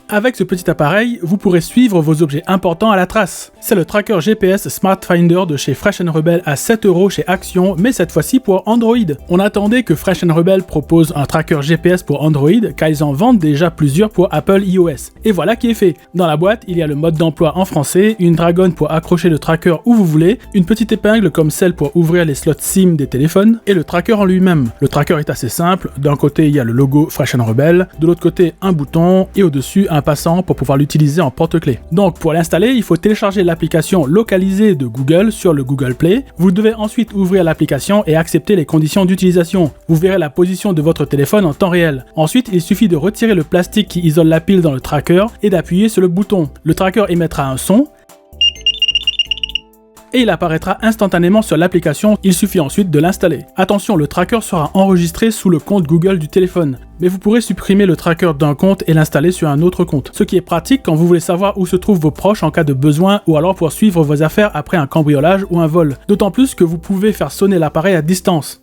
Avec ce petit appareil, vous pourrez suivre vos objets importants à la trace. C'est le tracker GPS Smart Finder de chez Fresh & Rebel à 7 € chez Action, mais cette fois-ci pour Android. On attendait que Fresh & Rebel propose un tracker GPS pour Android, car ils en vendent déjà plusieurs pour Apple iOS. Et voilà qui est fait. Dans la boîte, il y a le mode d'emploi en français, une dragonne pour accrocher le tracker où vous voulez, une petite épingle comme celle pour ouvrir les slots SIM des téléphones, et le tracker en lui-même. Le tracker est assez simple, d'un côté il y a le logo Fresh & Rebel, de l'autre côté un bouton, et au-dessus un passant pour pouvoir l'utiliser en porte-clés. Donc pour l'installer, il faut télécharger l'application localisée de Google sur le Google Play. Vous devez ensuite ouvrir l'application et accepter les conditions d'utilisation. Vous verrez la position de votre téléphone en temps réel. Ensuite, il suffit de retirer le plastique qui isole la pile dans le tracker et d'appuyer sur le bouton. Le tracker émettra un son et il apparaîtra instantanément sur l'application, il suffit ensuite de l'installer. Attention, le tracker sera enregistré sous le compte Google du téléphone, mais vous pourrez supprimer le tracker d'un compte et l'installer sur un autre compte, ce qui est pratique quand vous voulez savoir où se trouvent vos proches en cas de besoin ou alors pour suivre vos affaires après un cambriolage ou un vol. D'autant plus que vous pouvez faire sonner l'appareil à distance.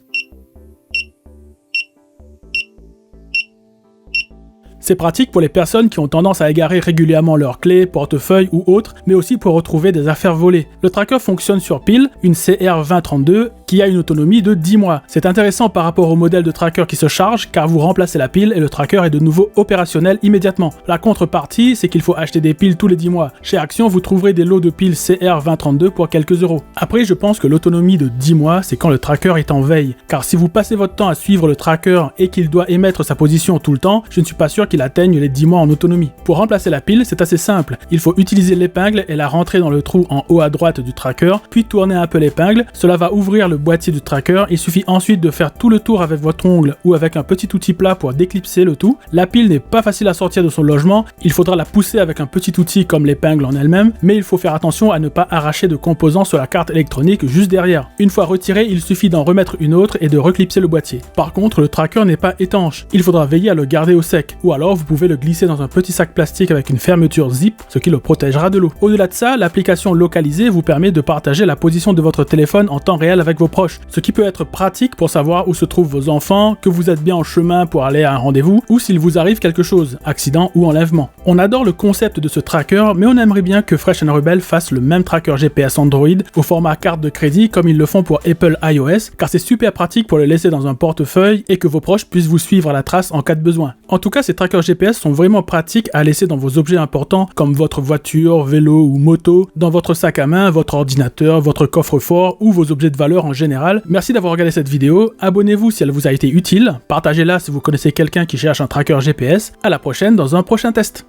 C'est pratique pour les personnes qui ont tendance à égarer régulièrement leurs clés, portefeuilles ou autres, mais aussi pour retrouver des affaires volées. Le tracker fonctionne sur pile, une CR2032, qui a une autonomie de 10 mois. C'est intéressant par rapport au modèle de tracker qui se charge, car vous remplacez la pile et le tracker est de nouveau opérationnel immédiatement. La contrepartie, c'est qu'il faut acheter des piles tous les 10 mois. Chez Action, vous trouverez des lots de piles CR2032 pour quelques euros. Après, je pense que l'autonomie de 10 mois, c'est quand le tracker est en veille. Car si vous passez votre temps à suivre le tracker et qu'il doit émettre sa position tout le temps, je ne suis pas sûr qu'il atteigne les 10 mois en autonomie. Pour remplacer la pile, c'est assez simple. Il faut utiliser l'épingle et la rentrer dans le trou en haut à droite du tracker, puis tourner un peu l'épingle. Cela va ouvrir le boîtier du tracker. Il suffit ensuite de faire tout le tour avec votre ongle ou avec un petit outil plat pour déclipser le tout. La pile n'est pas facile à sortir de son logement. Il faudra la pousser avec un petit outil comme l'épingle en elle-même, mais il faut faire attention à ne pas arracher de composants sur la carte électronique juste derrière. Une fois retiré, il suffit d'en remettre une autre et de reclipser le boîtier. Par contre, le tracker n'est pas étanche. Il faudra veiller à le garder au sec, ou alors vous pouvez le glisser dans un petit sac plastique avec une fermeture zip, ce qui le protégera de l'eau. Au-delà de ça, l'application localisée vous permet de partager la position de votre téléphone en temps réel avec vos proches, ce qui peut être pratique pour savoir où se trouvent vos enfants, que vous êtes bien en chemin pour aller à un rendez-vous, ou s'il vous arrive quelque chose, accident ou enlèvement. On adore le concept de ce tracker, mais on aimerait bien que Fresh & Rebel fasse le même tracker GPS Android au format carte de crédit comme ils le font pour Apple iOS, car c'est super pratique pour le laisser dans un portefeuille et que vos proches puissent vous suivre à la trace en cas de besoin. En tout cas, ces trackers GPS sont vraiment pratiques à laisser dans vos objets importants comme votre voiture, vélo ou moto, dans votre sac à main, votre ordinateur, votre coffre-fort ou vos objets de valeur en général. Merci d'avoir regardé cette vidéo, abonnez-vous si elle vous a été utile, partagez-la si vous connaissez quelqu'un qui cherche un tracker GPS. À la prochaine dans un prochain test.